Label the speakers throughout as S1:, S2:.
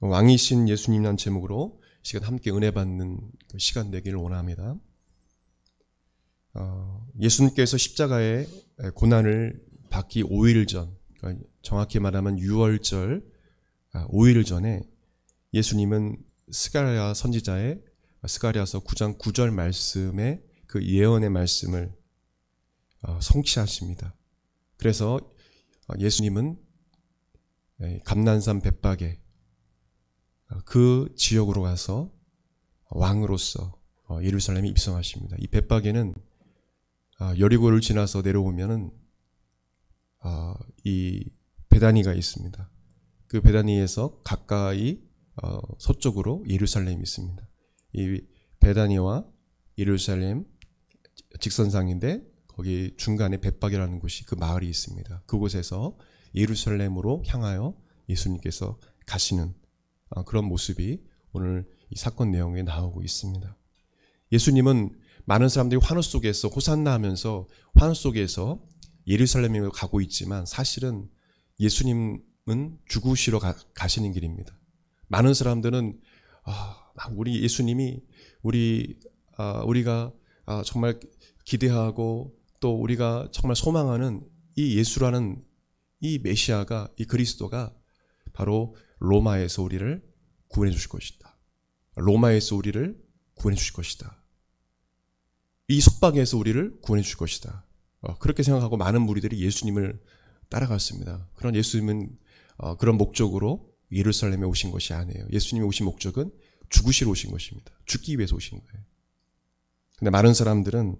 S1: 왕이신 예수님이라는 제목으로 시간 함께 은혜 받는 시간 되기를 원합니다. 예수님께서 십자가의 고난을 받기 5일 전, 그러니까 정확히 말하면 6월절 5일 전에 예수님은 스가랴 선지자의 스가랴서 9장 9절 말씀의 그 예언의 말씀을 성취하십니다. 그래서 예수님은 감난산 벳박에 그 지역으로 가서 왕으로서 예루살렘에 입성하십니다. 이 벳박에는 여리고를 지나서 내려오면은 이 베다니가 있습니다. 그 베다니에서 가까이 서쪽으로 예루살렘이 있습니다. 이 베다니와 예루살렘 직선상인데 거기 중간에 벳박이라는 곳이 그 마을이 있습니다. 그곳에서 예루살렘으로 향하여 예수님께서 가시는 그런 모습이 오늘 이 사건 내용에 나오고 있습니다. 예수님은 많은 사람들이 환호 속에서 호산나 하면서 환호 속에서 예루살렘으로 가고 있지만 사실은 예수님은 죽으시러 가시는 길입니다. 많은 사람들은 우리 예수님이 우리가 정말 기대하고 또 우리가 정말 소망하는 이 예수라는 이 메시아가, 이 그리스도가 바로 로마에서 우리를 구원해 주실 것이다. 로마에서 우리를 구원해 주실 것이다. 이 속박에서 우리를 구원해 주실 것이다. 그렇게 생각하고 많은 무리들이 예수님을 따라갔습니다. 그런 예수님은 그런 목적으로 예루살렘에 오신 것이 아니에요. 예수님이 오신 목적은 죽으시러 오신 것입니다. 죽기 위해서 오신 거예요. 근데 많은 사람들은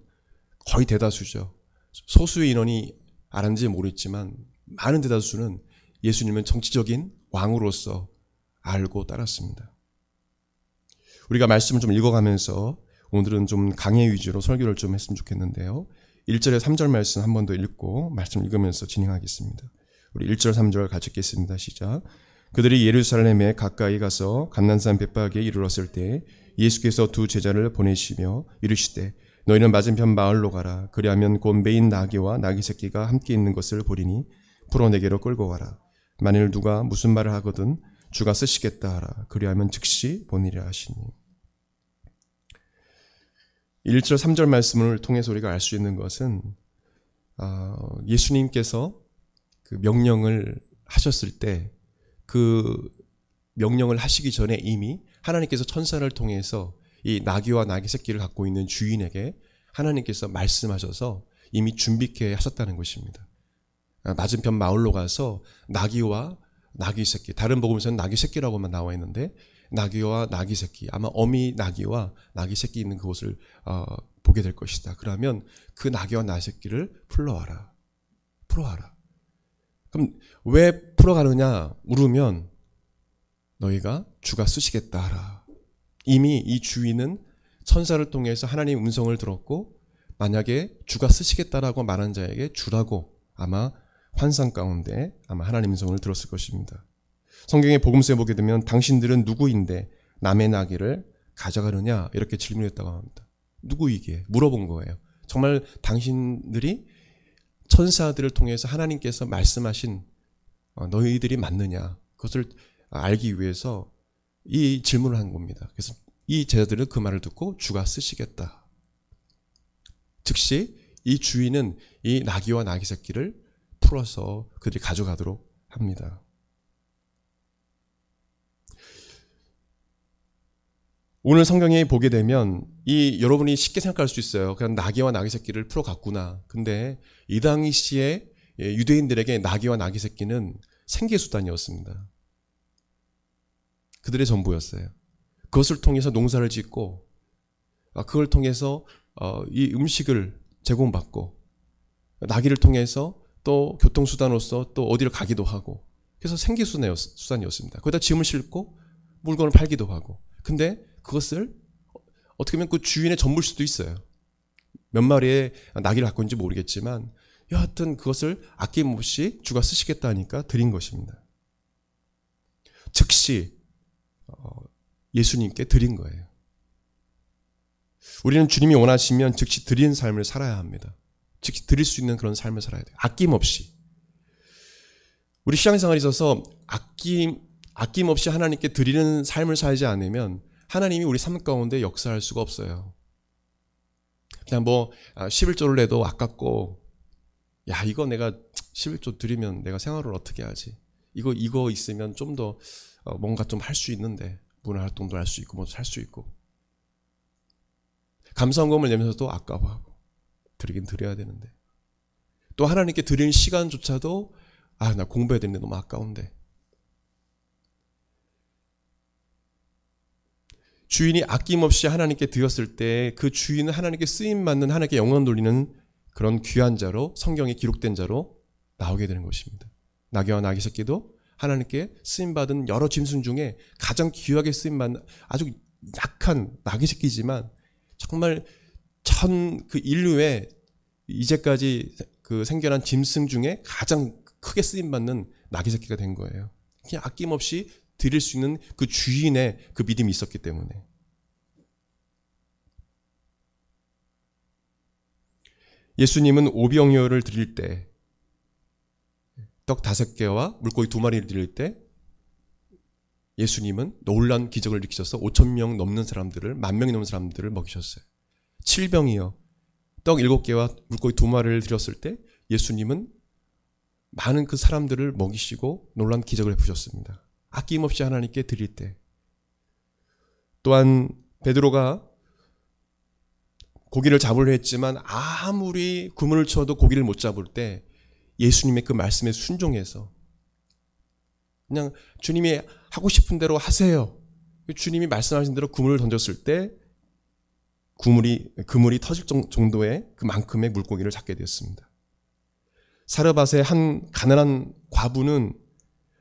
S1: 거의 대다수죠. 소수의 인원이 알았는지 모르겠지만 많은 대다수는 예수님은 정치적인 왕으로서 알고 따랐습니다. 우리가 말씀을 좀 읽어가면서 오늘은 좀 강해 위주로 설교를 좀 했으면 좋겠는데요. 1절에 3절 말씀 한 번 더 읽고 말씀 읽으면서 진행하겠습니다. 우리 1절 3절 같이 읽겠습니다. 시작. 그들이 예루살렘에 가까이 가서 감난산 벳박에 이르렀을 때 예수께서 두 제자를 보내시며 이르시되 너희는 맞은편 마을로 가라. 그리하면 곧 매인 나귀와 나귀 새끼가 함께 있는 것을 보리니 풀어 내게로 끌고 가라. 만일 누가 무슨 말을 하거든 주가 쓰시겠다 하라. 그리하면 즉시 보내리라 하시니. 1절 3절 말씀을 통해서 우리가 알 수 있는 것은 예수님께서 그 명령을 하셨을 때 그 명령을 하시기 전에 이미 하나님께서 천사를 통해서 이 나귀와 나귀 새끼를 갖고 있는 주인에게 하나님께서 말씀하셔서 이미 준비케 하셨다는 것입니다. 맞은편 마을로 가서 나귀와 나귀 새끼, 다른 복음서는 나귀 새끼라고만 나와 있는데 나귀와 나귀 새끼, 아마 어미 나귀와 나귀 새끼 있는 그곳을 보게 될 것이다. 그러면 그 나귀와 나귀 새끼를 풀러와라. 풀어와라. 그럼 왜 풀어가느냐 물으면 너희가 주가 쓰시겠다 하라. 이미 이 주인은 천사를 통해서 하나님의 음성을 들었고 만약에 주가 쓰시겠다라고 말한 자에게 주라고 아마 환상 가운데 아마 하나님의 음성을 들었을 것입니다. 성경의 복음서에 보게 되면 당신들은 누구인데 남의 나귀를 가져가느냐 이렇게 질문했다고 합니다. 누구이기에 물어본 거예요. 정말 당신들이 천사들을 통해서 하나님께서 말씀하신 너희들이 맞느냐 그것을 알기 위해서 이 질문을 한 겁니다. 그래서 이 제자들은 그 말을 듣고 주가 쓰시겠다. 즉시 이 주인은 이 나귀와 나귀 새끼를 풀어서 그들이 가져가도록 합니다. 오늘 성경에 보게 되면 여러분이 쉽게 생각할 수 있어요. 그냥 나귀와 나귀 새끼를 풀어갔구나. 근데 이 당시에 유대인들에게 나귀와 나귀 새끼는 생계수단이었습니다. 그들의 전부였어요. 그것을 통해서 농사를 짓고 그걸 통해서 이 음식을 제공받고 나귀를 통해서 또 교통수단으로서 또 어디를 가기도 하고 그래서 생계수단이었습니다. 거기다 짐을 싣고 물건을 팔기도 하고 근데 그것을 어떻게 보면 그 주인의 전부일 수도 있어요. 몇 마리의 나귀를 갖고 있는지 모르겠지만 여하튼 그것을 아낌없이 주가 쓰시겠다 하니까 드린 것입니다. 즉시 예수님께 드린 거예요. 우리는 주님이 원하시면 즉시 드리는 삶을 살아야 합니다. 즉시 드릴 수 있는 그런 삶을 살아야 돼요. 아낌없이. 우리 신앙생활에 있어서 아낌없이 하나님께 드리는 삶을 살지 않으면 하나님이 우리 삶 가운데 역사할 수가 없어요. 그냥 11조를 내도 아깝고, 야, 이거 내가 11조 드리면 내가 생활을 어떻게 하지? 이거 있으면 좀 더 뭔가 좀 할 수 있는데, 문화활동도 할 수 있고, 뭐 할 수 있고. 감사원금을 내면서도 아까워하고, 드리긴 드려야 되는데. 또 하나님께 드리는 시간조차도, 나 공부해야 되는데 너무 아까운데. 주인이 아낌없이 하나님께 드렸을 때 그 주인은 하나님께 쓰임받는, 하나님께 영광 돌리는 그런 귀한 자로, 성경에 기록된 자로 나오게 되는 것입니다. 나귀와 나귀 새끼도 하나님께 쓰임받은 여러 짐승 중에 가장 귀하게 쓰임받는 아주 약한 나귀 새끼지만 정말 그 인류의 이제까지 그 생겨난 짐승 중에 가장 크게 쓰임받는 나귀 새끼가 된 거예요. 그냥 아낌없이 드릴 수 있는 그 주인의 그 믿음이 있었기 때문에. 예수님은 오병이어를 드릴 때, 떡 5개와 물고기 2마리를 드릴 때 예수님은 놀라운 기적을 일으키셔서 5,000명 넘는 사람들을, 10,000명이 넘는 사람들을 먹이셨어요. 7병이요. 떡 7개와 물고기 2마리를 드렸을 때 예수님은 많은 그 사람들을 먹이시고 놀라운 기적을 베푸셨습니다. 아낌없이 하나님께 드릴 때. 또한 베드로가 고기를 잡으려 했지만 아무리 그물을 쳐도 고기를 못 잡을 때 예수님의 그 말씀에 순종해서 그냥 주님이 하고 싶은 대로 하세요. 주님이 말씀하신 대로 그물을 던졌을 때 그물이 터질 정도의 그만큼의 물고기를 잡게 되었습니다. 사르밧의 한 가난한 과부는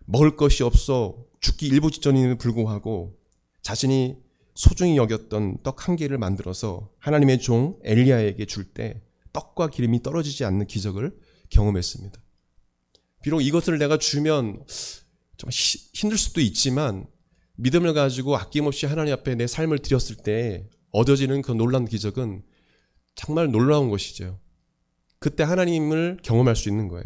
S1: 먹을 것이 없어 죽기 일부 직전임에도 불구하고 자신이 소중히 여겼던 떡 1개를 만들어서 하나님의 종 엘리야에게 줄 때 떡과 기름이 떨어지지 않는 기적을 경험했습니다. 비록 이것을 내가 주면 좀 힘들 수도 있지만 믿음을 가지고 아낌없이 하나님 앞에 내 삶을 드렸을 때 얻어지는 그 놀라운 기적은 정말 놀라운 것이죠. 그때 하나님을 경험할 수 있는 거예요.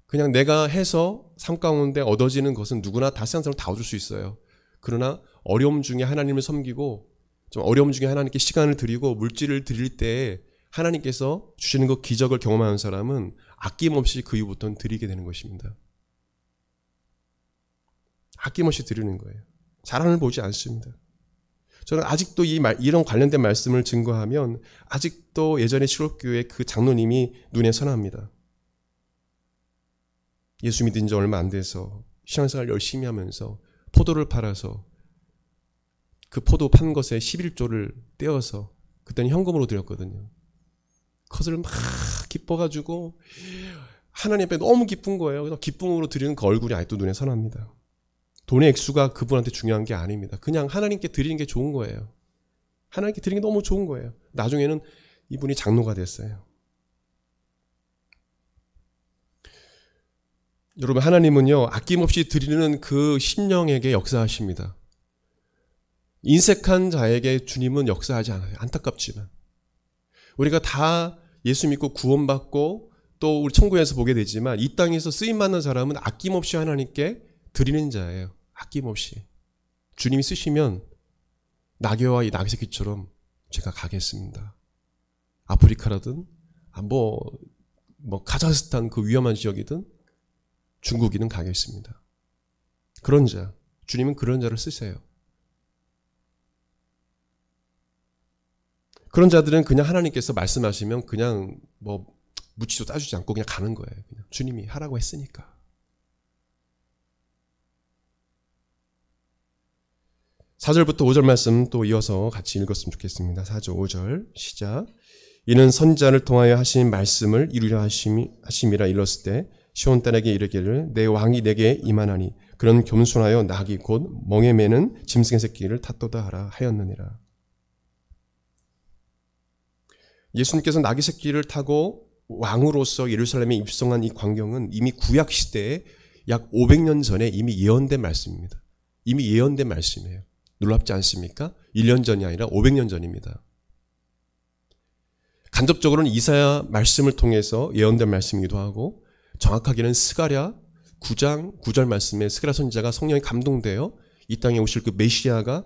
S1: 그냥 내가 해서 삶 가운데 얻어지는 것은 누구나 다 세상 사람 다 얻을 수 있어요. 그러나 어려움 중에 하나님을 섬기고 좀 어려움 중에 하나님께 시간을 드리고 물질을 드릴 때 하나님께서 주시는 그 기적을 경험하는 사람은 아낌없이 그 이후부터는 드리게 되는 것입니다. 아낌없이 드리는 거예요. 자랑을 보지 않습니다. 저는 아직도 이런 관련된 말씀을 증거하면 아직도 예전에 실업교회 그 장로님이 눈에 선합니다. 예수 믿은 지 얼마 안 돼서 신앙생활 열심히 하면서 포도를 팔아서 그 포도 판 것에 11조를 떼어서 그때는 현금으로 드렸거든요. 그것을 막 기뻐가지고 하나님 앞에 너무 기쁜 거예요. 그래서 기쁨으로 드리는 그 얼굴이 아직도 눈에 선합니다. 돈의 액수가 그분한테 중요한 게 아닙니다. 그냥 하나님께 드리는 게 좋은 거예요. 하나님께 드리는 게 너무 좋은 거예요. 나중에는 이분이 장로가 됐어요. 여러분, 하나님은요 아낌없이 드리는 그 심령에게 역사하십니다. 인색한 자에게 주님은 역사하지 않아요. 안타깝지만 우리가 다 예수 믿고 구원받고 또 우리 천국에서 보게 되지만 이 땅에서 쓰임받는 사람은 아낌없이 하나님께 드리는 자예요. 아낌없이. 주님이 쓰시면 나귀와 이 나귀 새끼처럼 제가 가겠습니다. 아프리카라든 카자흐스탄 그 위험한 지역이든 중국이든 가겠습니다. 그런 자, 주님은 그런 자를 쓰세요. 그런 자들은 그냥 하나님께서 말씀하시면 그냥 묻지도 따지지 않고 그냥 가는 거예요. 그냥 주님이 하라고 했으니까. 4절부터 5절 말씀 또 이어서 같이 읽었으면 좋겠습니다. 4절 5절 시작. 이는 선지자를 통하여 하신 말씀을 이루려 하심이라 일렀을 때 시온 딸에게 이르기를 내 왕이 내게 임하나니 그런 겸손하여 나귀 곧 멍에 매는 짐승의 새끼를 탔도다 하라 하였느니라. 예수님께서 나귀 새끼를 타고 왕으로서 예루살렘에 입성한 이 광경은 이미 구약 시대에 약 500년 전에 이미 예언된 말씀입니다. 이미 예언된 말씀이에요. 놀랍지 않습니까? 1년 전이 아니라 500년 전입니다. 간접적으로는 이사야 말씀을 통해서 예언된 말씀이기도 하고 정확하게는 스가랴 9장 9절 말씀에 스가랴 선지자가 성령에 감동되어 이 땅에 오실 그 메시아가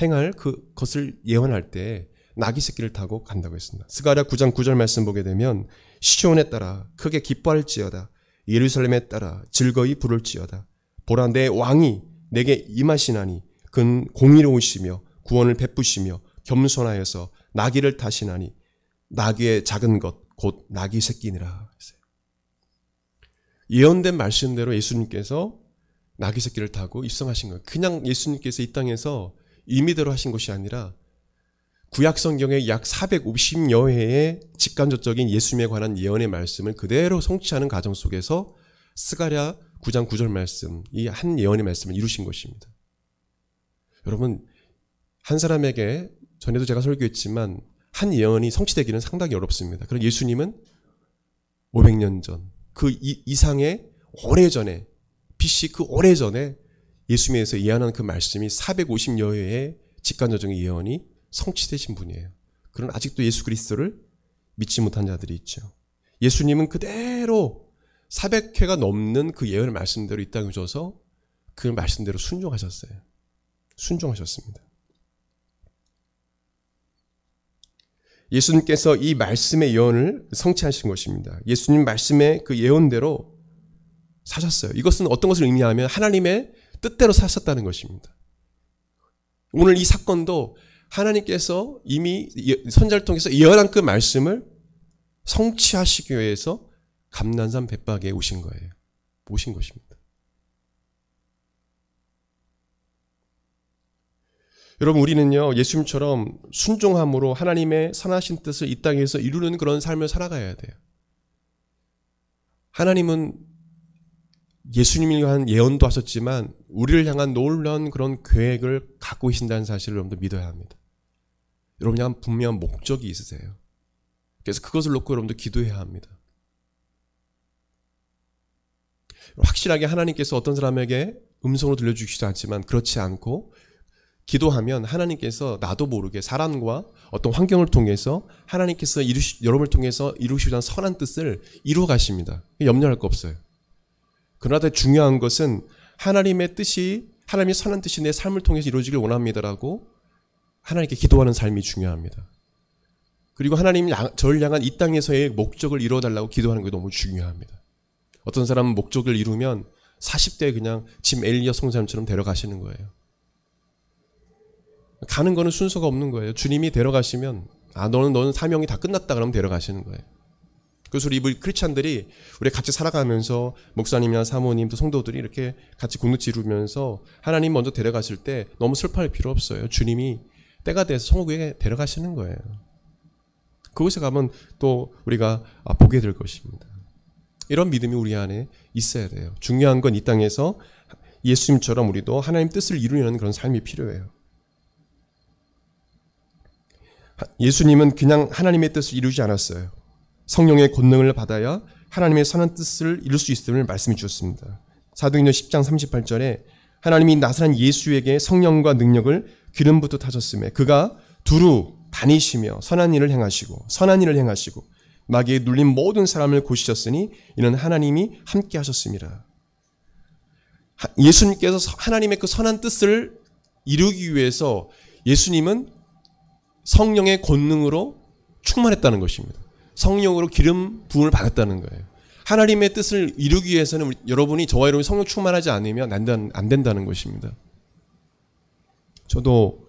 S1: 행할 그것을 예언할 때 나귀 새끼를 타고 간다고 했습니다. 스가랴 9장 9절 말씀 보게 되면 시온에 따라 크게 기뻐할지어다. 예루살렘에 따라 즐거이 부를지어다. 보라 내 왕이 내게 임하시나니 그는 공의로우시며 구원을 베푸시며 겸손하여서 나귀를 타시나니 나귀의 작은 것 곧 나귀 새끼니라 했어요. 예언된 말씀대로 예수님께서 나귀 새끼를 타고 입성하신 거예요. 그냥 예수님께서 이 땅에서 임의대로 하신 것이 아니라 구약 성경의 약 450여 회의 직간접적인 예수님에 관한 예언의 말씀을 그대로 성취하는 과정 속에서 스가랴 9장 9절 말씀, 이 한 예언의 말씀을 이루신 것입니다. 여러분, 한 사람에게 전에도 제가 설교했지만 한 예언이 성취되기는 상당히 어렵습니다. 그럼 예수님은 500년 전, 그 이상의 오래전에, BC 그 오래전에 예수님에서 예언한 그 말씀이 450여 회의 직간접적인 예언이 성취되신 분이에요. 그러나 아직도 예수 그리스도를 믿지 못한 자들이 있죠. 예수님은 그대로 400회가 넘는 그 예언의 말씀대로 이 땅에 오셔서 그 말씀대로 순종하셨어요. 순종하셨습니다. 예수님께서 이 말씀의 예언을 성취하신 것입니다. 예수님 말씀의 그 예언대로 사셨어요. 이것은 어떤 것을 의미하면 하나님의 뜻대로 사셨다는 것입니다. 오늘 이 사건도 하나님께서 이미 선지자를 통해서 예언한 그 말씀을 성취하시기 위해서 감난산 bet박에 오신 거예요. 오신 것입니다. 여러분, 우리는요 예수님처럼 순종함으로 하나님의 선하신 뜻을 이 땅에서 이루는 그런 삶을 살아가야 돼요. 하나님은 예수님을 위한 예언도 하셨지만 우리를 향한 놀라운 그런 계획을 갖고 계신다는 사실을 여러분들 믿어야 합니다. 여러분 향한 분명한 목적이 있으세요. 그래서 그것을 놓고 여러분들 기도해야 합니다. 확실하게 하나님께서 어떤 사람에게 음성으로 들려주시지도 않지만 그렇지 않고 기도하면 하나님께서 나도 모르게 사람과 어떤 환경을 통해서 하나님께서 여러분을 통해서 이루시고자 하는 선한 뜻을 이루어 가십니다. 염려할 거 없어요. 그러나 중요한 것은 하나님의 뜻이, 하나님의 선한 뜻이 내 삶을 통해서 이루어지길 원합니다라고 하나님께 기도하는 삶이 중요합니다. 그리고 하나님 저를 향한 이 땅에서의 목적을 이루어달라고 기도하는 게 너무 중요합니다. 어떤 사람은 목적을 이루면 40대에 그냥 짐 엘리야 성사님처럼 데려가시는 거예요. 가는 거는 순서가 없는 거예요. 주님이 데려가시면 너는 사명이 다 끝났다 그러면 데려가시는 거예요. 그래서 우리 크리스찬들이 우리 같이 살아가면서 목사님이나 사모님 또 성도들이 이렇게 같이 공동체 이루면서 하나님 먼저 데려가실 때 너무 슬퍼할 필요 없어요. 주님이 때가 돼서 천국에 데려가시는 거예요. 그곳에 가면 또 우리가 보게 될 것입니다. 이런 믿음이 우리 안에 있어야 돼요. 중요한 건 이 땅에서 예수님처럼 우리도 하나님 뜻을 이루려는 그런 삶이 필요해요. 예수님은 그냥 하나님의 뜻을 이루지 않았어요. 성령의 권능을 받아야 하나님의 선한 뜻을 이룰 수 있음을 말씀해 주셨습니다. 사도행전 10장 38절에 하나님이 나사렛 예수에게 성령과 능력을 기름 붓듯 하셨으며 그가 두루 다니시며 선한 일을 행하시고 마귀에 눌린 모든 사람을 고치셨으니 이는 하나님이 함께 하셨습니다. 예수님께서 하나님의 그 선한 뜻을 이루기 위해서 예수님은 성령의 권능으로 충만했다는 것입니다. 성령으로 기름 부음을 받았다는 거예요. 하나님의 뜻을 이루기 위해서는 여러분이 저와 여러분이 성령 충만하지 않으면 안 된다는 것입니다. 저도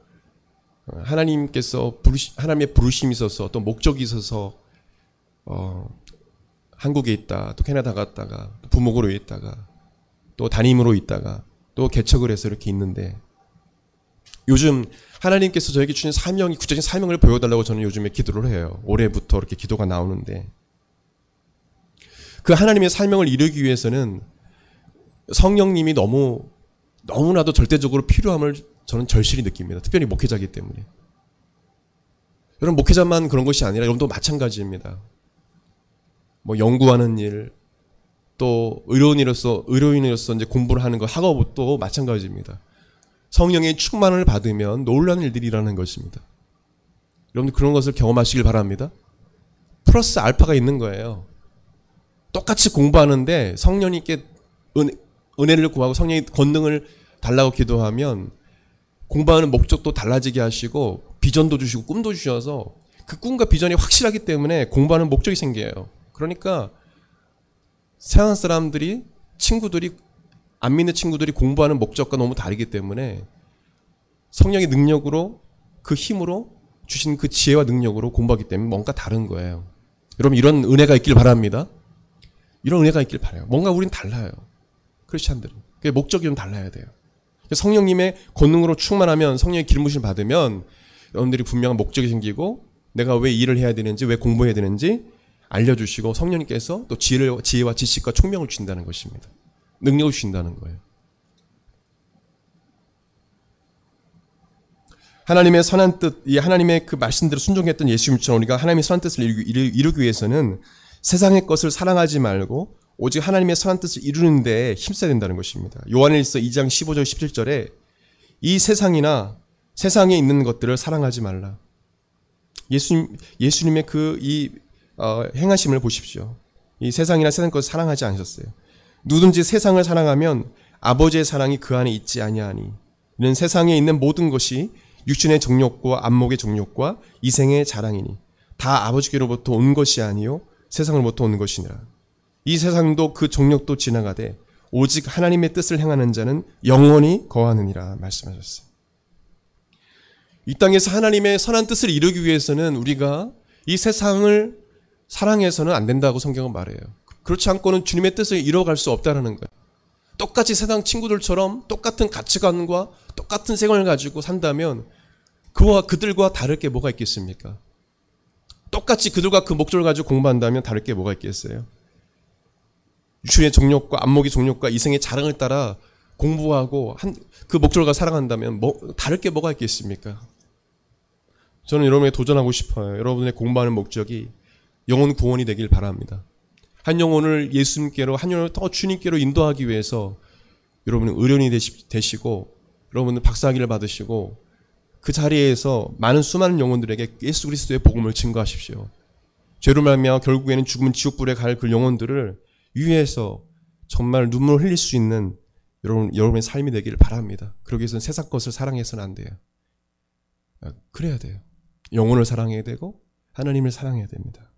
S1: 하나님의 부르심이 있어서 또 목적이 있어서 한국에 있다, 또 캐나다 갔다가 또 부목으로 있다가 또 담임으로 있다가 또 개척을 해서 이렇게 있는데 요즘 하나님께서 저에게 주신 사명이 구체적인 사명을 보여달라고 저는 요즘에 기도를 해요. 올해부터 이렇게 기도가 나오는데 그 하나님의 사명을 이루기 위해서는 성령님이 너무나도 절대적으로 필요함을 저는 절실히 느낍니다. 특별히 목회자이기 때문에. 여러분 목회자만 그런 것이 아니라 여러분도 마찬가지입니다. 뭐 연구하는 일, 또 의료인으로서 이제 공부를 하는 거 학업도 마찬가지입니다. 성령의 충만을 받으면 놀라운 일들이 일어나는 것입니다. 여러분들 그런 것을 경험하시길 바랍니다. 플러스 알파가 있는 거예요. 똑같이 공부하는데 성령님께 은혜를 구하고 성령의 권능을 달라고 기도하면 공부하는 목적도 달라지게 하시고 비전도 주시고 꿈도 주셔서 그 꿈과 비전이 확실하기 때문에 공부하는 목적이 생겨요. 그러니까 세상 사람들이 친구들이 안 믿는 친구들이 공부하는 목적과 너무 다르기 때문에 성령의 능력으로 그 힘으로 주신 그 지혜와 능력으로 공부하기 때문에 뭔가 다른 거예요. 여러분 이런 은혜가 있길 바랍니다. 이런 은혜가 있길 바라요. 뭔가 우린 달라요. 크리스찬들은. 목적이 좀 달라야 돼요. 성령님의 권능으로 충만하면 성령의 기름부심을 받으면 여러분들이 분명한 목적이 생기고 내가 왜 일을 해야 되는지 왜 공부해야 되는지 알려주시고 성령님께서 또 지혜와 지식과 총명을 주신다는 것입니다. 능력을 주신다는 거예요. 하나님의 선한 뜻, 이 하나님의 그 말씀대로 순종했던 예수님처럼 우리가 하나님의 선한 뜻을 이루기 위해서는 세상의 것을 사랑하지 말고 오직 하나님의 선한 뜻을 이루는 데 힘써야 된다는 것입니다. 요한일서 2장 15절 17절에 이 세상이나 세상에 있는 것들을 사랑하지 말라. 예수님의 행하심을 보십시오. 이 세상이나 세상 것을 사랑하지 않으셨어요. 누구든지 세상을 사랑하면 아버지의 사랑이 그 안에 있지 아니하니. 이는 세상에 있는 모든 것이 육신의 정욕과 안목의 정욕과 이생의 자랑이니 다 아버지께로부터 온 것이 아니요 세상으로부터 온 것이니라. 이 세상도 그 정욕도 지나가되 오직 하나님의 뜻을 행하는 자는 영원히 거하느니라 말씀하셨어요. 이 땅에서 하나님의 선한 뜻을 이루기 위해서는 우리가 이 세상을 사랑해서는 안 된다고 성경은 말해요. 그렇지 않고는 주님의 뜻을 이뤄갈 수 없다는 거예요. 똑같이 세상 친구들처럼 똑같은 가치관과 똑같은 생활을 가지고 산다면 그들과 다를 게 뭐가 있겠습니까? 똑같이 그들과 그 목적을 가지고 공부한다면 다를 게 뭐가 있겠어요? 육신의 정욕과 안목의 정욕과 이생의 자랑을 따라 공부하고 그 목적을 가지고 살아간다면 다를 게 뭐가 있겠습니까? 저는 여러분에게 도전하고 싶어요. 여러분의 공부하는 목적이 영혼 구원이 되길 바랍니다. 한 영혼을 예수님께로, 한 영혼을 더 주님께로 인도하기 위해서 여러분은 의료인이 되시고 여러분은 박사학위를 받으시고 그 자리에서 수많은 영혼들에게 예수 그리스도의 복음을 증거하십시오. 죄로 말미암아 결국에는 죽으면 지옥불에 갈 그 영혼들을 위해서 정말 눈물을 흘릴 수 있는 여러분의 삶이 되기를 바랍니다. 그러기 위해서는 세상 것을 사랑해서는 안 돼요. 그래야 돼요. 영혼을 사랑해야 되고 하나님을 사랑해야 됩니다.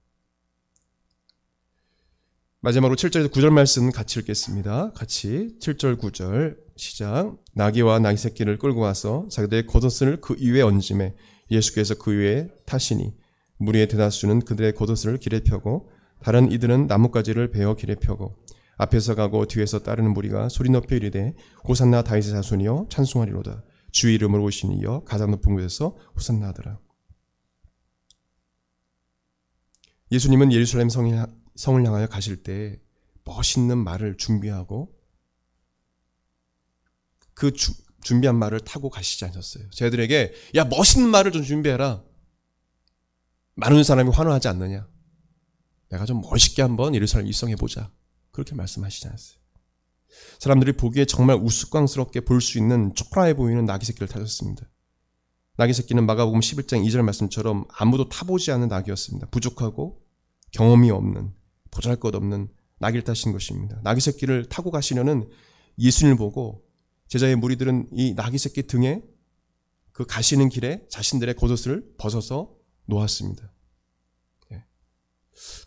S1: 마지막으로 7절에서 9절 말씀 같이 읽겠습니다. 같이 7절 9절 시작. 나귀와 나귀 새끼를 끌고 와서 자기들의 겉옷을 그 위에 얹음에 예수께서 그 위에 타시니 무리의 대다수는 그들의 겉옷을 길에 펴고 다른 이들은 나뭇가지를 베어 길에 펴고 앞에서 가고 뒤에서 따르는 무리가 소리 높여 이르되 호산나 다윗의 자손이여 찬송하리로다. 주의 이름으로 오신 이여 가장 높은 곳에서 호산나 하더라. 예수님은 예루살렘 성을 향하여 가실 때 멋있는 말을 준비하고 그 준비한 말을 타고 가시지 않으셨어요. 저희들에게 야 멋있는 말을 좀 준비해라. 많은 사람이 환호하지 않느냐. 내가 좀 멋있게 한번 예루살렘 입성해보자. 그렇게 말씀하시지 않았어요. 사람들이 보기에 정말 우스꽝스럽게 볼 수 있는 초라해 보이는 나귀 새끼를 타셨습니다. 나귀 새끼는 마가복음 11장 2절 말씀처럼 아무도 타보지 않은 나귀였습니다. 부족하고 경험이 없는 보잘것없는 나귀를 타신 것입니다. 나귀 새끼를 타고 가시려는 예수님을 보고 제자의 무리들은 이 나귀 새끼 등에 그 가시는 길에 자신들의 겉옷을 벗어서 놓았습니다.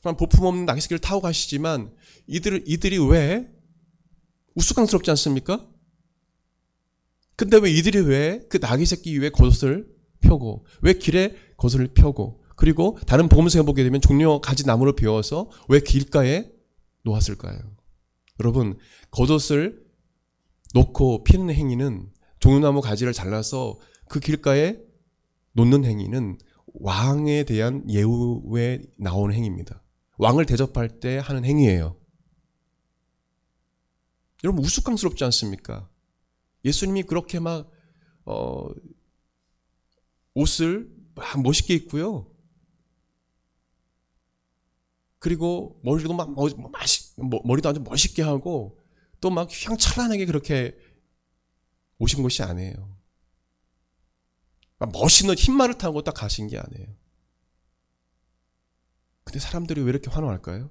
S1: 볼품없는 나귀 새끼를 타고 가시지만 이들이 왜 우스꽝스럽지 않습니까? 근데 이들이 왜 그 나귀 새끼 위에 겉옷을 펴고 왜 길에 겉옷을 펴고 그리고 다른 복음서에 보게 되면 종려 가지 나무를 베어서 왜 길가에 놓았을까요? 여러분 겉옷을 놓고 피는 행위는 종려나무 가지를 잘라서 그 길가에 놓는 행위는 왕에 대한 예우에 나오는 행위입니다. 왕을 대접할 때 하는 행위예요. 여러분 우스꽝스럽지 않습니까? 예수님이 그렇게 옷을 막 멋있게 입고요. 그리고 머리도 머리도 아주 멋있게 하고 또 막 휘황찬란하게 그렇게 오신 것이 아니에요. 멋있는 흰말을 타고 딱 가신 게 아니에요. 근데 사람들이 왜 이렇게 환호할까요?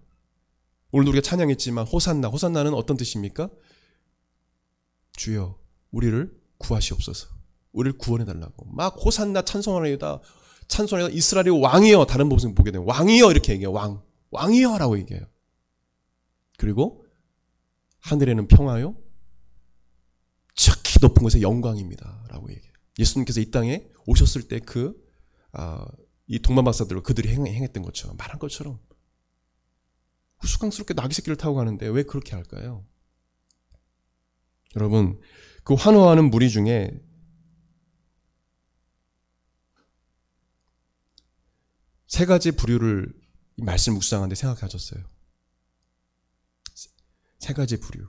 S1: 오늘도 우리가 찬양했지만 호산나는 어떤 뜻입니까? 주여 우리를 구하시옵소서. 우리를 구원해달라고. 막 호산나 찬송하리이다. 찬송하리이다. 이스라엘의 왕이여. 다른 부분 보게 되면 왕이여 이렇게 얘기해요. 왕이여 라고 얘기해요. 그리고 하늘에는 평화요. 지극히 높은 곳에 영광입니다. 라고 얘기해요. 예수님께서 이 땅에 오셨을 때 이 동방 박사들과 그들이 행했던 것처럼 말한 것처럼 우스꽝스럽게 나귀 새끼를 타고 가는데 왜 그렇게 할까요? 여러분 그 환호하는 무리 중에 세 가지 부류를 이 말씀 묵상하는데 생각하셨어요. 세 가지 부류.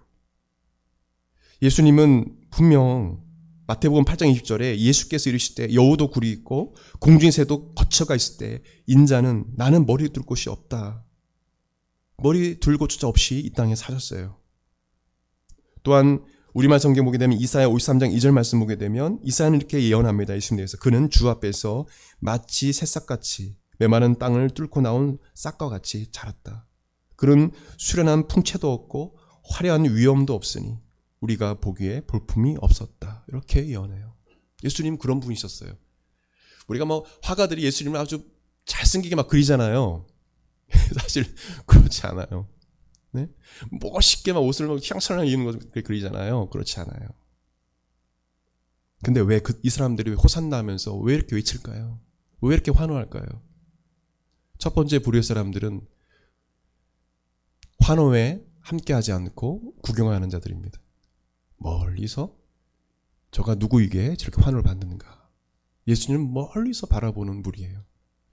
S1: 예수님은 분명 마태복음 8장 20절에 예수께서 이르시되 여우도 굴이 있고 공중의 새도 거처가 있을 때 인자는 나는 머리 둘 곳이 없다. 머리 둘 곳조차 없이 이 땅에 사셨어요. 또한 우리말 성경 보게 되면 이사야 53장 2절 말씀 보게 되면 이사야는 이렇게 예언합니다. 예수님에 대해서 그는 주 앞에서 마치 새싹같이 메마른 땅을 뚫고 나온 싹과 같이 자랐다. 그는 수련한 풍채도 없고 화려한 위엄도 없으니 우리가 보기에 볼품이 없었다. 이렇게 예언해요. 예수님 그런 분이셨어요. 우리가 화가들이 예수님을 아주 잘생기게 막 그리잖아요. 사실 그렇지 않아요. 네? 멋있게 막 옷을 휘황찬란하게 입는 것을 그리잖아요. 그렇지 않아요. 근데 왜 이 사람들이 호산나 하면서 왜 이렇게 외칠까요? 왜 이렇게 환호할까요? 첫 번째 부류의 사람들은 환호에 함께하지 않고 구경하는 자들입니다. 멀리서 저가 누구에게 저렇게 환호를 받는가? 예수님은 멀리서 바라보는 무리예요.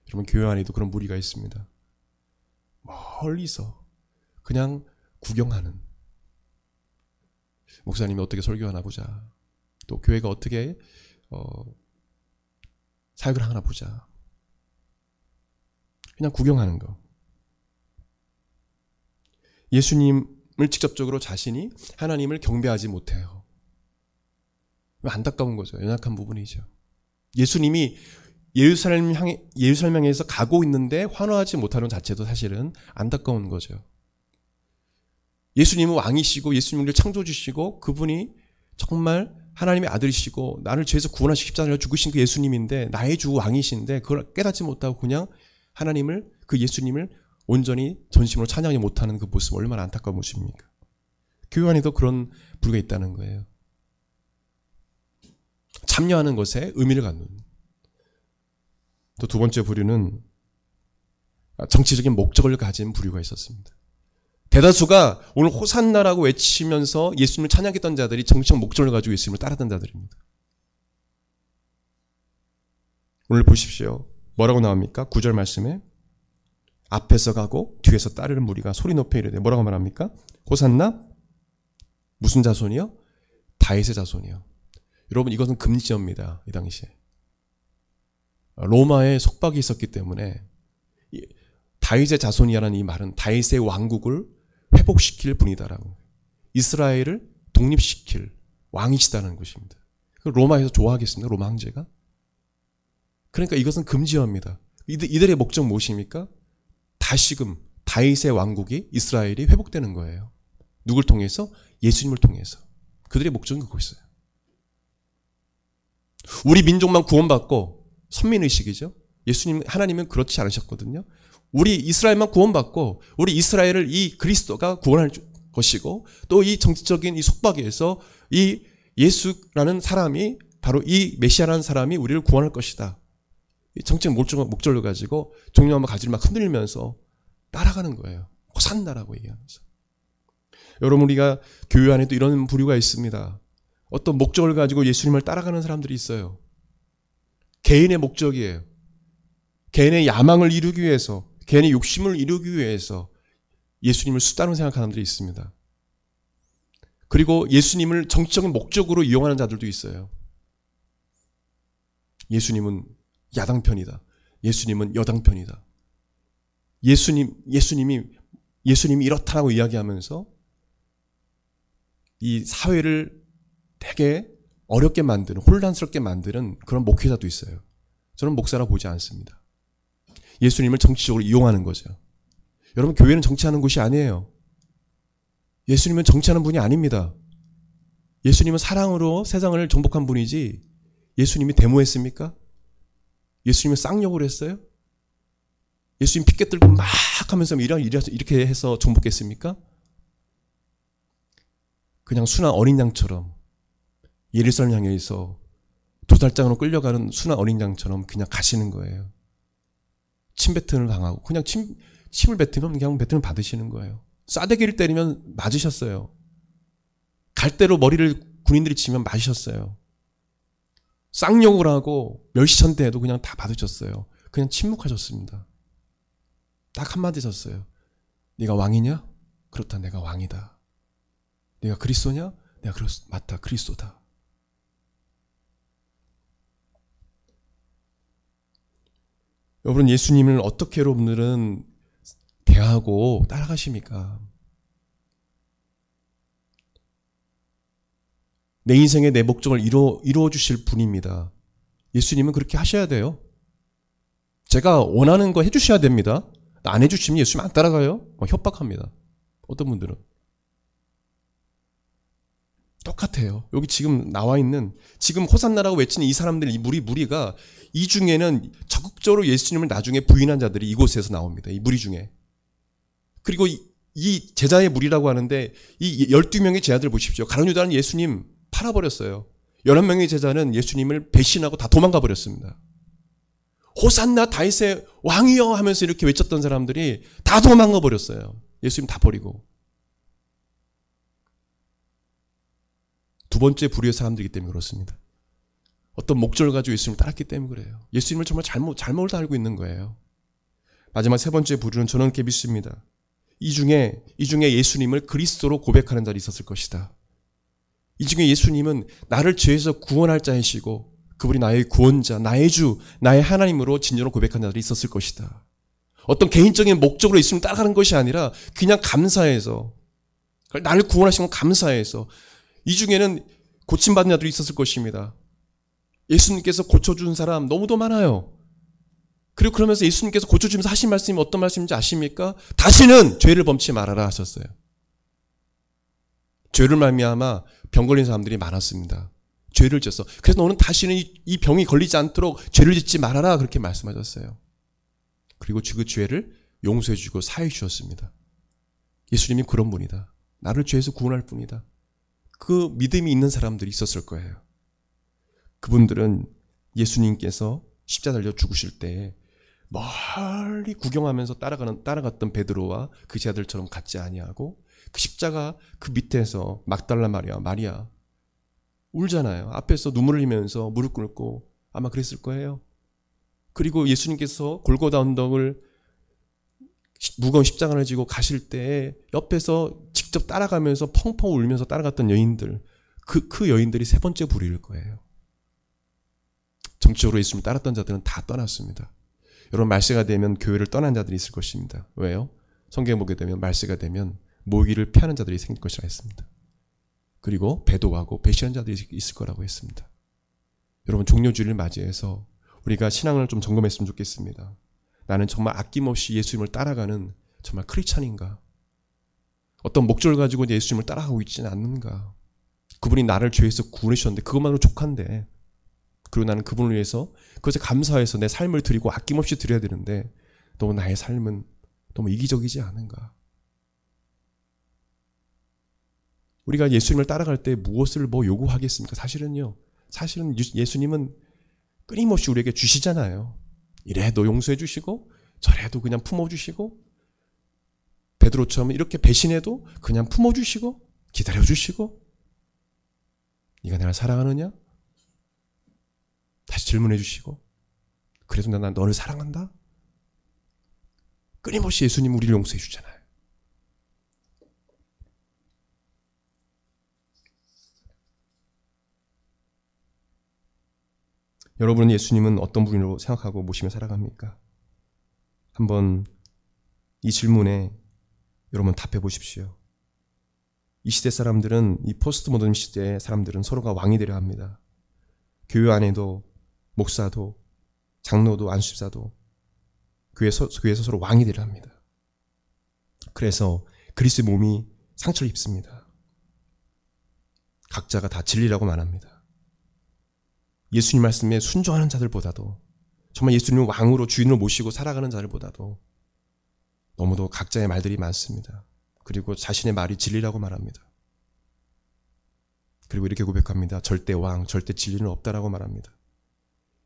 S1: 여러분 교회 안에도 그런 무리가 있습니다. 멀리서 그냥 구경하는. 목사님이 어떻게 설교하나 보자. 또 교회가 어떻게 사역을 하나 보자. 그냥 구경하는 거. 예수님을 직접적으로 자신이 하나님을 경배하지 못해요. 안타까운 거죠. 연약한 부분이죠. 예수님이 예루살렘 향해서 가고 있는데 환호하지 못하는 자체도 사실은 안타까운 거죠. 예수님은 왕이시고 예수님을 창조주시고 그분이 정말 하나님의 아들이시고 나를 죄에서 구원하시기 십자가에 죽으신 그 예수님인데 나의 주 왕이신데 그걸 깨닫지 못하고 그냥 하나님을 그 예수님을 온전히 전심으로 찬양하지 못하는 그 모습 얼마나 안타까운 모습입니까? 교회 안에도 그런 부류가 있다는 거예요. 참여하는 것에 의미를 갖는. 또 두 번째 부류는 정치적인 목적을 가진 부류가 있었습니다. 대다수가 오늘 호산나라고 외치면서 예수님을 찬양했던 자들이 정치적 목적을 가지고 예수님을 따랐던 자들입니다. 오늘 보십시오. 뭐라고 나옵니까? 9절 말씀에 앞에서 가고 뒤에서 따르는 무리가 소리 높여 이르되 뭐라고 말합니까? 호산나 무슨 자손이요? 다윗의 자손이요. 여러분 이것은 금지어입니다. 이 당시에. 로마에 속박이 있었기 때문에 다윗의 자손이라는 이 말은 다윗의 왕국을 회복시킬 분이다라고. 이스라엘을 독립시킬 왕이시다는 것입니다. 로마에서 좋아하겠습니까? 로마 황제가? 그러니까 이것은 금지어입니다. 이들의 목적 무엇입니까? 다시금 다윗의 왕국이 이스라엘이 회복되는 거예요. 누굴 통해서? 예수님을 통해서. 그들의 목적은 그것이었어요. 우리 민족만 구원받고 선민의식이죠. 예수님, 하나님은 그렇지 않으셨거든요. 우리 이스라엘만 구원받고 우리 이스라엘을 이 그리스도가 구원할 것이고 또 이 정치적인 이 속박에서 이 예수라는 사람이 바로 이 메시아라는 사람이 우리를 구원할 것이다. 이 정책 목적을 가지고 종려한번 가지를 막 흔들면서 따라가는 거예요. 호산나라고 얘기하면서. 여러분 우리가 교회 안에도 이런 부류가 있습니다. 어떤 목적을 가지고 예수님을 따라가는 사람들이 있어요. 개인의 목적이에요. 개인의 야망을 이루기 위해서, 개인의 욕심을 이루기 위해서 예수님을 수단으로 생각하는 사람들이 있습니다. 그리고 예수님을 정치적인 목적으로 이용하는 자들도 있어요. 예수님은 야당편이다. 예수님은 여당편이다. 예수님이 이렇다라고 이야기하면서 이 사회를 되게 어렵게 만드는, 혼란스럽게 만드는 그런 목회자도 있어요. 저는 목사라 보지 않습니다. 예수님을 정치적으로 이용하는 거죠. 여러분 교회는 정치하는 곳이 아니에요. 예수님은 정치하는 분이 아닙니다. 예수님은 사랑으로 세상을 정복한 분이지 예수님이 데모했습니까? 예수님은 쌍욕을 했어요? 예수님 핏개 들고 막 하면서 이렇게 해서 정복했습니까? 그냥 순한 어린 양처럼 예루살렘 향해서 도살장으로 끌려가는 순한 어린 양처럼 그냥 가시는 거예요. 침뱉음을 당하고 그냥 침을 뱉으면 그냥 뱉음을 받으시는 거예요. 싸대기를 때리면 맞으셨어요. 갈대로 머리를 군인들이 치면 맞으셨어요. 쌍욕을 하고 멸시천대해도 그냥 다 받으셨어요. 그냥 침묵하셨습니다. 딱 한마디 하셨어요. 네가 왕이냐? 그렇다, 내가 왕이다. 네가 그리스도냐? 내가 맞다, 그리스도다. 여러분, 예수님을 어떻게 여러분들은 대하고 따라가십니까? 내 인생의 내 목적을 이루어 주실 분입니다. 예수님은 그렇게 하셔야 돼요. 제가 원하는 거 해주셔야 됩니다. 안 해주시면 예수님 안 따라가요. 협박합니다. 어떤 분들은. 똑같아요. 여기 지금 나와 있는, 지금 호산나라고 외치는 이 사람들, 이 무리가, 이 중에는 적극적으로 예수님을 나중에 부인한 자들이 이곳에서 나옵니다. 이 무리 중에. 그리고 이 제자의 무리라고 하는데, 이 12명의 제자들 보십시오. 가룟 유다는 예수님 팔아버렸어요. 11명의 제자는 예수님을 배신하고 다 도망가 버렸습니다. 호산나 다윗의 왕이여 하면서 이렇게 외쳤던 사람들이 다 도망가 버렸어요. 예수님 다 버리고. 두 번째 부류의 사람들이기 때문에 그렇습니다. 어떤 목적을 가지고 예수님을 따랐기 때문에 그래요. 예수님을 정말 잘못 알고 있는 거예요. 마지막 세 번째 부류는 저는 이렇게 믿습니다. 이 중에 예수님을 그리스도로 고백하는 자들이 있었을 것이다. 이 중에 예수님은 나를 죄에서 구원할 자이시고 그분이 나의 구원자, 나의 주, 나의 하나님으로 진정으로 고백하는 자들이 있었을 것이다. 어떤 개인적인 목적으로 예수님을 따라가는 것이 아니라 그냥 감사해서, 나를 구원하신 건 감사해서, 이 중에는 고침받은 자들이 있었을 것입니다. 예수님께서 고쳐준 사람 너무도 많아요. 그리고 그러면서 예수님께서 고쳐주면서 하신 말씀이 어떤 말씀인지 아십니까? 다시는 죄를 범치 말아라 하셨어요. 죄를 말미암아 병 걸린 사람들이 많았습니다. 죄를 졌어. 그래서 너는 다시는 이 병이 걸리지 않도록 죄를 짓지 말아라 그렇게 말씀하셨어요. 그리고 그 죄를 용서해 주고 사해 주셨습니다. 예수님이 그런 분이다. 나를 죄에서 구원할 분이다. 그 믿음이 있는 사람들이 있었을 거예요. 그분들은 예수님께서 십자가 달려 죽으실 때 멀리 구경하면서 따라갔던 베드로와 그 제자들처럼 같지 아니하고 그 십자가 그 밑에서 막달라 마리아 울잖아요. 앞에서 눈물을 흘리면서 무릎 꿇고 아마 그랬을 거예요. 그리고 예수님께서 골고다 언덕을 무거운 십자가를 지고 가실 때 옆에서 직접 따라가면서 펑펑 울면서 따라갔던 여인들, 그 여인들이 세 번째 부류일 거예요. 정치적으로 예수님을 따랐던 자들은 다 떠났습니다. 여러분, 말세가 되면 교회를 떠난 자들이 있을 것입니다. 왜요? 성경에 보게 되면 말세가 되면 모기를 피하는 자들이 생길 것이라 했습니다. 그리고 배도하고 배신한 자들이 있을 거라고 했습니다. 여러분, 종료주일을 맞이해서 우리가 신앙을 좀 점검했으면 좋겠습니다. 나는 정말 아낌없이 예수님을 따라가는 정말 크리스찬인가? 어떤 목적을 가지고 예수님을 따라가고 있지는 않는가? 그분이 나를 죄에서 구원해 주셨는데 그것만으로 족한데, 그리고 나는 그분을 위해서 그것에 감사해서 내 삶을 드리고 아낌없이 드려야 되는데 너무 나의 삶은 너무 이기적이지 않은가? 우리가 예수님을 따라갈 때 무엇을 요구하겠습니까? 사실은 예수님은 끊임없이 우리에게 주시잖아요. 이래도 용서해 주시고 저래도 그냥 품어주시고, 베드로처럼 이렇게 배신해도 그냥 품어주시고 기다려주시고, 네가 나를 사랑하느냐? 다시 질문해 주시고, 그래도 난 너를 사랑한다? 끊임없이 예수님 우리를 용서해 주잖아요. 여러분은 예수님은 어떤 분으로 생각하고 모시며 살아갑니까? 한번 이 질문에 여러분 답해 보십시오. 이 시대 사람들은, 이 포스트 모던 시대의 사람들은 서로가 왕이 되려 합니다. 교회 안에도 목사도 장로도 안수집사도 교회에서 서로 왕이 되려 합니다. 그래서 그리스도의 몸이 상처를 입습니다. 각자가 다 진리라고 말합니다. 예수님 말씀에 순종하는 자들보다도, 정말 예수님을 왕으로 주인으로 모시고 살아가는 자들보다도 너무도 각자의 말들이 많습니다. 그리고 자신의 말이 진리라고 말합니다. 그리고 이렇게 고백합니다. 절대 왕, 절대 진리는 없다라고 말합니다.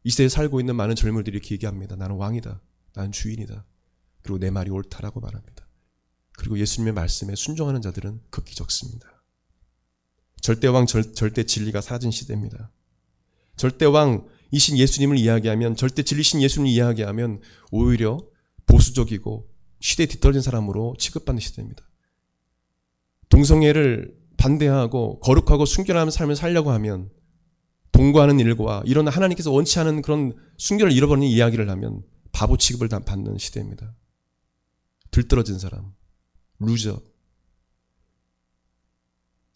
S1: 이 시대에 살고 있는 많은 젊은이들이 이렇게 얘기합니다. 나는 왕이다. 나는 주인이다. 그리고 내 말이 옳다라고 말합니다. 그리고 예수님의 말씀에 순종하는 자들은 극히 적습니다. 절대 왕, 절대 진리가 사라진 시대입니다. 절대 왕이신 예수님을 이야기하면, 절대 진리신 예수님을 이야기하면 오히려 보수적이고 시대에 뒤떨어진 사람으로 취급받는 시대입니다. 동성애를 반대하고 거룩하고 순결한 삶을 살려고 하면, 동거하는 일과 이런 하나님께서 원치 않은 그런 순결을 잃어버리는 이야기를 하면 바보 취급을 받는 시대입니다. 들떨어진 사람, 루저.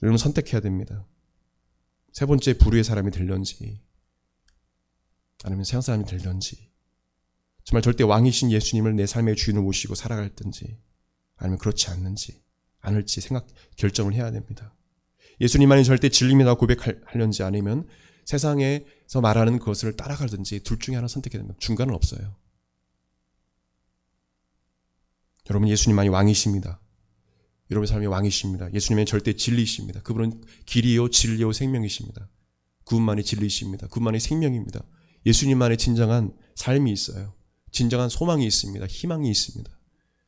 S1: 여러분 선택해야 됩니다. 세 번째, 부류의 사람이 될런지 아니면 세상 사람이 될런지, 정말 절대 왕이신 예수님을 내 삶의 주인으로 모시고 살아갈든지 아니면 그렇지 않을지 결정을 해야 됩니다. 예수님만이 절대 진리입니다 고백하려는지 아니면 세상에서 말하는 것을 따라가든지 둘 중에 하나 선택해야 됩니다. 중간은 없어요. 여러분, 예수님만이 왕이십니다. 여러분의 삶이 왕이십니다. 예수님의 절대 진리이십니다. 그분은 길이요 진리요 생명이십니다. 그분만이 진리이십니다. 그분만이 생명입니다. 예수님만의 진정한 삶이 있어요. 진정한 소망이 있습니다. 희망이 있습니다.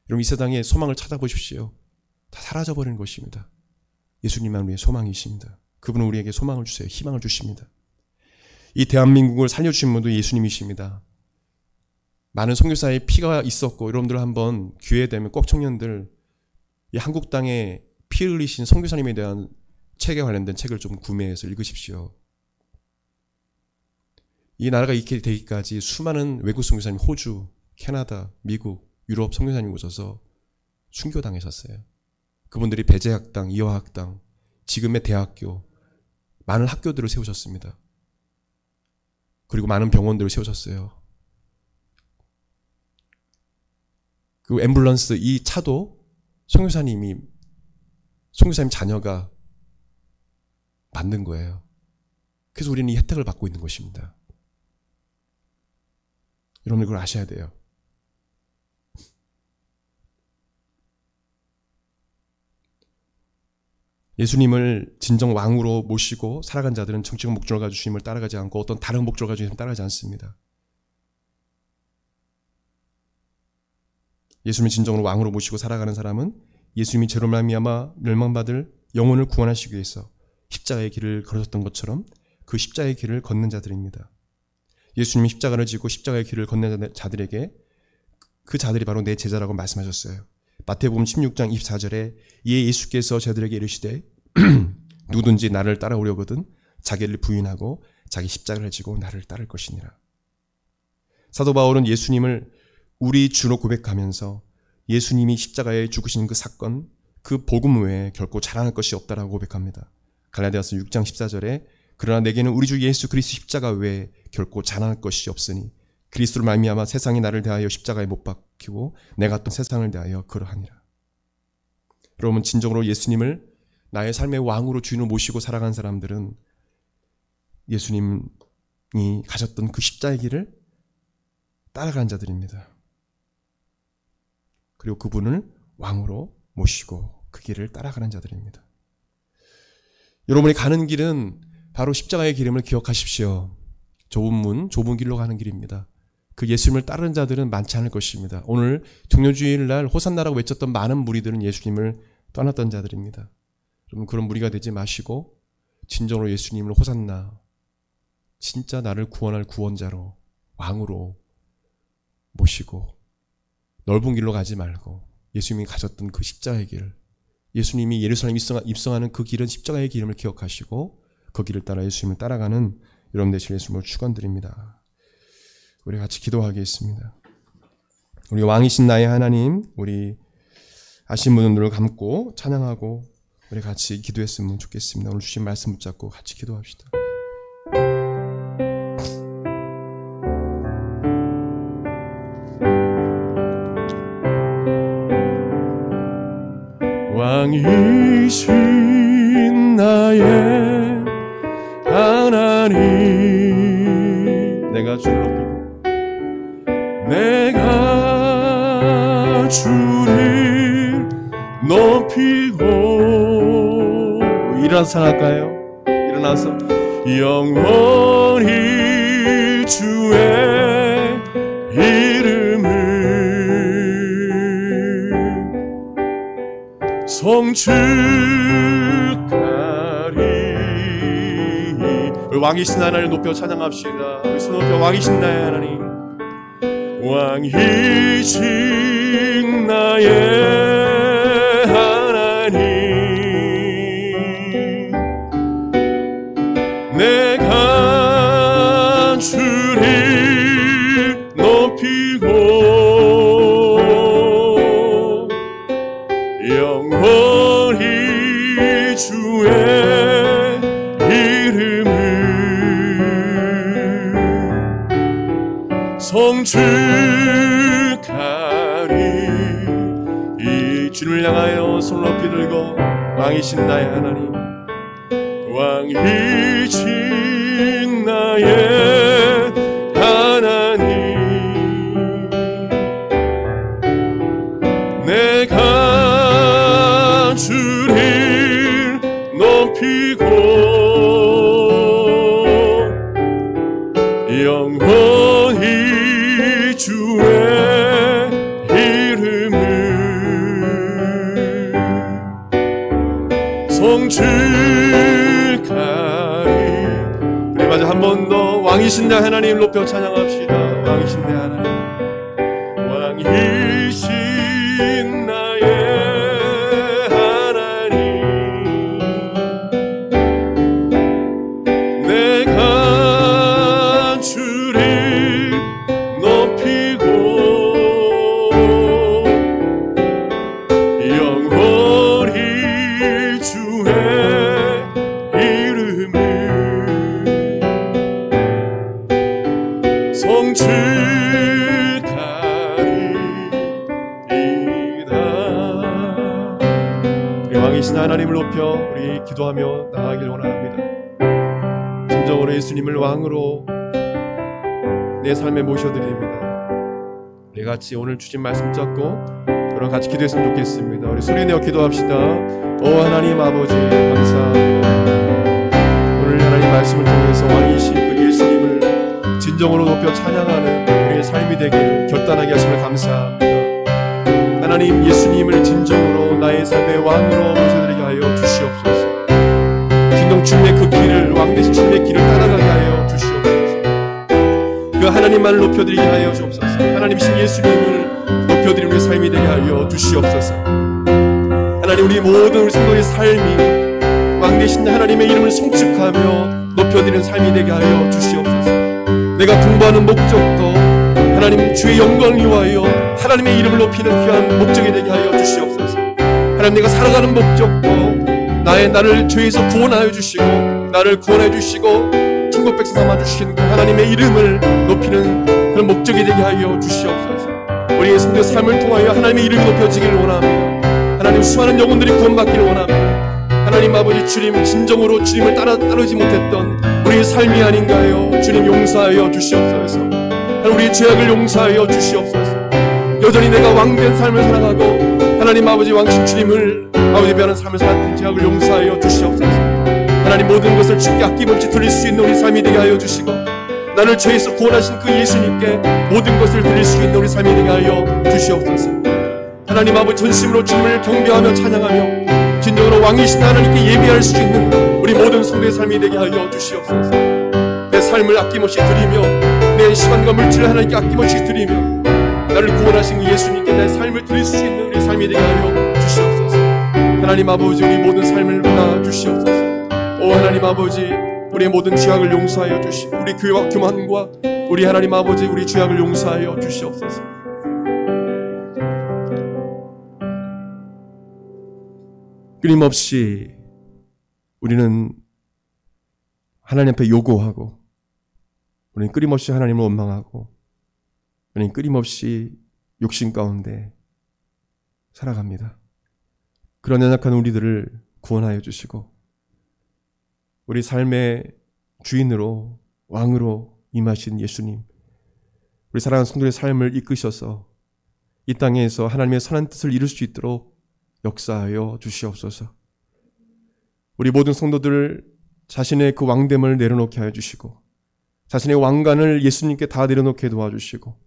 S1: 여러분, 이 세상에 소망을 찾아보십시오. 다 사라져버리는 것입니다. 예수님만 우리의 소망이십니다. 그분은 우리에게 소망을 주세요. 희망을 주십니다. 이 대한민국을 살려주신 분도 예수님이십니다. 많은 선교사의 피가 있었고, 여러분들 한번 기회 되면 꼭 청년들 이 한국 땅에 피 흘리신 선교사님에 대한 책에 관련된 책을 좀 구매해서 읽으십시오. 이 나라가 있게 되기까지 수많은 외국 선교사님, 호주, 캐나다, 미국, 유럽 선교사님 오셔서 순교당하셨어요. 그분들이 배재학당, 이화학당, 지금의 대학교, 많은 학교들을 세우셨습니다. 그리고 많은 병원들을 세우셨어요. 그 앰뷸런스, 이 차도 선교사님 자녀가 만든 거예요. 그래서 우리는 이 혜택을 받고 있는 것입니다. 여러분, 그걸 아셔야 돼요. 예수님을 진정 왕으로 모시고 살아간 자들은 정치적 목적을 가지고 주님을 따라가지 않고 어떤 다른 목적을 가지고 주님을 따라가지 않습니다. 예수님을 진정으로 왕으로 모시고 살아가는 사람은 예수님이 죄로 말미암아 멸망받을 영혼을 구원하시기 위해서 십자가의 길을 걸으셨던 것처럼 그 십자가의 길을 걷는 자들입니다. 예수님이 십자가를 지고 십자가의 길을 걷는 자들에게 그 자들이 바로 내 제자라고 말씀하셨어요. 마태복음 16장 24절에 이에 예수께서 저들에게 이르시되 누구든지 나를 따라오려거든 자기를 부인하고 자기 십자가를 지고 나를 따를 것이니라. 사도 바울은 예수님을 우리 주로 고백하면서 예수님이 십자가에 죽으신 그 사건, 그 복음 외에 결코 자랑할 것이 없다라고 고백합니다. 갈라디아서 6장 14절에 그러나 내게는 우리 주 예수 그리스도 십자가 외에 결코 자랑할 것이 없으니 그리스도로 말미암아 세상이 나를 대하여 십자가에 못 박히고 내가 또 세상을 대하여 그러하니라. 여러분, 진정으로 예수님을 나의 삶의 왕으로 주인으로 모시고 살아간 사람들은 예수님이 가셨던 그 십자가의 길을 따라간 자들입니다. 그리고 그분을 왕으로 모시고 그 길을 따라가는 자들입니다. 여러분이 가는 길은 바로 십자가의 기름을 기억하십시오. 좁은 문, 좁은 길로 가는 길입니다. 그 예수님을 따르는 자들은 많지 않을 것입니다. 오늘 종료주일날 호산나라고 외쳤던 많은 무리들은 예수님을 떠났던 자들입니다. 여러분, 그런 무리가 되지 마시고 진정으로 예수님을 호산나, 진짜 나를 구원할 구원자로, 왕으로 모시고 넓은 길로 가지 말고 예수님이 가셨던 그 십자가의 길, 예수님이 예루살렘 입성하는 그 길은 십자가의 기름을 기억하시고 그 길을 따라 예수님을 따라가는 여러분 되실 예수님을 축원드립니다. 우리 같이 기도하겠습니다. 우리 왕이신 나의 하나님, 우리 아신 분은 눈을 감고 찬양하고 우리 같이 기도했으면 좋겠습니다. 오늘 주신 말씀 붙잡고 같이 기도합시다. 왕이신 나의 내가 주를 높이고 내가 주를 높이고 일어나서 찬양할까요? 일어나서 영원히 주의 이름을 성축하리. 왕이신 하나님을 높여 찬양합시다. 우리 손 높여 왕이신 나의 하나님, 왕이신 나의 하나님, 내가 주를 높이고 영원히 주의 이름을 성축하리. 이 주님을 향하여 손 높이 들고 왕이신 나의 하나님, 왕이신 나의 하나님, 내가 주를 높이고 영원히 주의 이름을 성축하리. 우리 마저 한 번 더 왕이신 내 하나님 높여 찬양합시다. 왕이신 내 하나님, 왕이신 나의 하나님, 내가 주를 높이고 영원히 주의 이름을 성축하리이다. 우리 왕이신 하나님을 높여 우리 기도하며 나아가길 원합니다. 진정으로 예수님을 왕으로 내 삶에 모셔드립니다. 우리 같이 오늘 주신 말씀 잡고 여러분 같이 기도했으면 좋겠습니다. 우리 소리내어 기도합시다. 오 하나님 아버지 감사합니다. 오늘 하나님 말씀을 통해서 왕이신 그 예수님을 진정으로 높여 찬양하는 우리의 삶이 되길 결단하게 하심을 감사합니다. 하나님 예수님을 진정으로 나의 삶의 왕으로 모셔드리게 하여 주시옵소서. 진정 주님의 그 길을, 왕되신 주님의 길을 따라가게 하여 주시옵소서. 그 하나님만을 높여드리게 하여 주옵소서. 하나님이신 예수님을 높여드리는 우리의 삶이 되게 하여 주시옵소서. 하나님 우리 모든 우리 성도의 삶이 왕되신 하나님의 이름을 성축하며 높여드리는 삶이 되게 하여 주시옵소서. 내가 공부하는 목적도 하나님 주의 영광을 위하여 하나님의 이름을 높이는 귀한 목적이 되게 하여 주시옵소서. 하나님 내가 살아가는 목적도 나를 죄에서 구원하여 주시고 나를 구원해 주시고 천국 백성 삼아 주신 그 하나님의 이름을 높이는 그런 목적이 되게 하여 주시옵소서. 우리의 성도의 삶을 통하여 하나님의 이름이 높여지기를 원합니다. 하나님 수많은 영혼들이 구원받기를 원합니다. 하나님 아버지 주님 진정으로 주님을 따르지 못했던 우리의 삶이 아닌가요? 주님 용서하여 주시옵소서. 우리의 죄악을 용서하여 주시옵소서. 여전히 내가 왕된 삶을 살아가고 하나님 아버지 왕신 주님을 아버지 배하는 삶을 살았던 죄악을 용서하여 주시옵소서. 하나님 모든 것을 주께 아낌없이 드릴 수 있는 우리 삶이 되게 하여 주시고 나를 죄에서 구원하신 그 예수님께 모든 것을 드릴 수 있는 우리 삶이 되게 하여 주시옵소서. 하나님 아버지 전심으로 주님을 경배하며 찬양하며 진정으로 왕이신 하나님께 예배할 수 있는 우리 모든 성도의 삶이 되게 하여 주시옵소서. 내 삶을 아낌없이 드리며 내 시간과 물질을 하나님께 아낌없이 드리며 나를 구원하신 그 예수님께 내 삶을 드릴 수 있는 우리 삶이 되게 하여 주시옵소서. 하나님 아버지 우리 모든 삶을 받아 주시옵소서. 오 하나님 아버지 우리의 모든 죄악을 용서하여 주시고 우리 교만과 우리 하나님 아버지 우리 죄악을 용서하여 주시옵소서. 끊임없이 우리는 하나님 앞에 요구하고 우리는 끊임없이 하나님을 원망하고 우리는 끊임없이 욕심 가운데 살아갑니다. 그런 연약한 우리들을 구원하여 주시고 우리 삶의 주인으로 왕으로 임하신 예수님, 우리 사랑하는 성도의 삶을 이끄셔서 이 땅에서 하나님의 선한 뜻을 이룰 수 있도록 역사하여 주시옵소서. 우리 모든 성도들 자신의 그 왕됨을 내려놓게 하여 주시고 자신의 왕관을 예수님께 다 내려놓게 도와주시고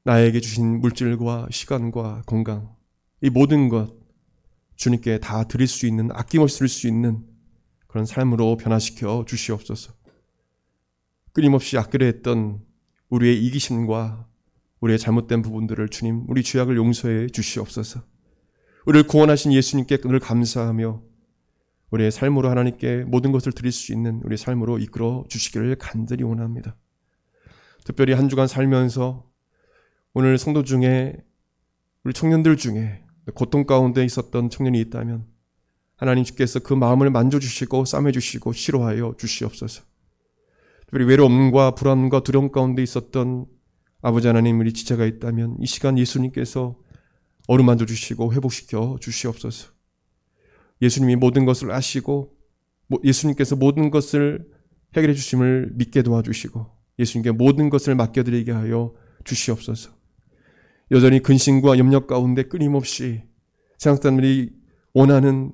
S1: 나에게 주신 물질과 시간과 건강, 이 모든 것 주님께 다 드릴 수 있는, 아낌없이 드릴 수 있는 그런 삶으로 변화시켜 주시옵소서. 끊임없이 악그려 했던 우리의 이기심과 우리의 잘못된 부분들을 주님, 우리 죄악을 용서해 주시옵소서. 우리를 구원하신 예수님께 늘 감사하며 우리의 삶으로 하나님께 모든 것을 드릴 수 있는 우리의 삶으로 이끌어 주시기를 간절히 원합니다. 특별히 한 주간 살면서 오늘 성도 중에, 우리 청년들 중에 고통 가운데 있었던 청년이 있다면 하나님 주께서 그 마음을 만져주시고 싸매주시고 치료하여 주시옵소서. 특별히 외로움과 불안과 두려움 가운데 있었던 아버지 하나님, 우리 지체가 있다면 이 시간 예수님께서 어루만져 주시고 회복시켜 주시옵소서. 예수님이 모든 것을 아시고 예수님께서 모든 것을 해결해 주심을 믿게 도와주시고 예수님께 모든 것을 맡겨드리게 하여 주시옵소서. 여전히 근심과 염려 가운데 끊임없이 세상 사람들이 원하는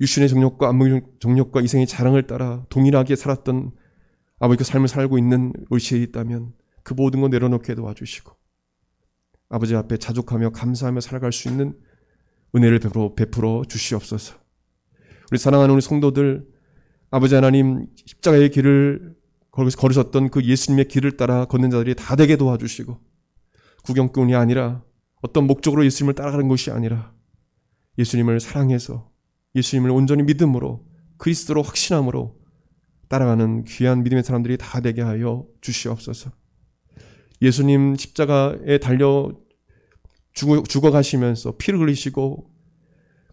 S1: 육신의 정욕과 안목의 정욕과 이생의 자랑을 따라 동일하게 살았던 아버지 그 삶을 살고 있는 우리 지혜에 있다면 그 모든 것 내려놓게 도와주시고 아버지 앞에 자족하며 감사하며 살아갈 수 있는 은혜를 베풀어 주시옵소서. 우리 사랑하는 우리 성도들, 아버지 하나님 십자가의 길을 걸으셨던 그 예수님의 길을 따라 걷는 자들이 다 되게 도와주시고 구경꾼이 아니라 어떤 목적으로 예수님을 따라가는 것이 아니라 예수님을 사랑해서 예수님을 온전히 믿음으로 그리스도로 확신함으로 따라가는 귀한 믿음의 사람들이 다 되게 하여 주시옵소서. 예수님 십자가에 달려 죽어가시면서 피를 흘리시고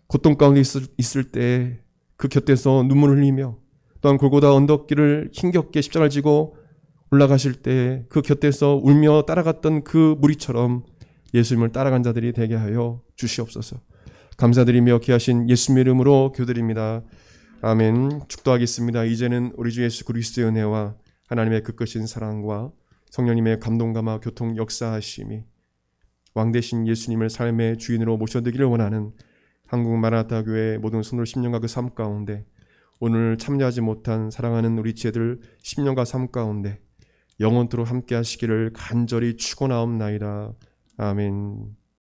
S1: 고통 가운데 있을 때 그 곁에서 눈물을 흘리며 또한 골고다 언덕길을 힘겹게 십자가를 지고 올라가실 때 그 곁에서 울며 따라갔던 그 무리처럼 예수님을 따라간 자들이 되게 하여 주시옵소서. 감사드리며 귀하신 예수님의 이름으로 기도드립니다. 아멘. 축도하겠습니다. 이제는 우리 주 예수 그리스도의 은혜와 하나님의 그 크신 사랑과 성령님의 감동감화 교통 역사하심이 왕 되신 예수님을 삶의 주인으로 모셔드리기를 원하는 한국 마라나타 교회 모든 성도 10년과 그 삶 가운데 오늘 참여하지 못한 사랑하는 우리 지혜들 10년과 삶 가운데 영원토록 함께 하시기를 간절히 축원하옵나이다. 아멘.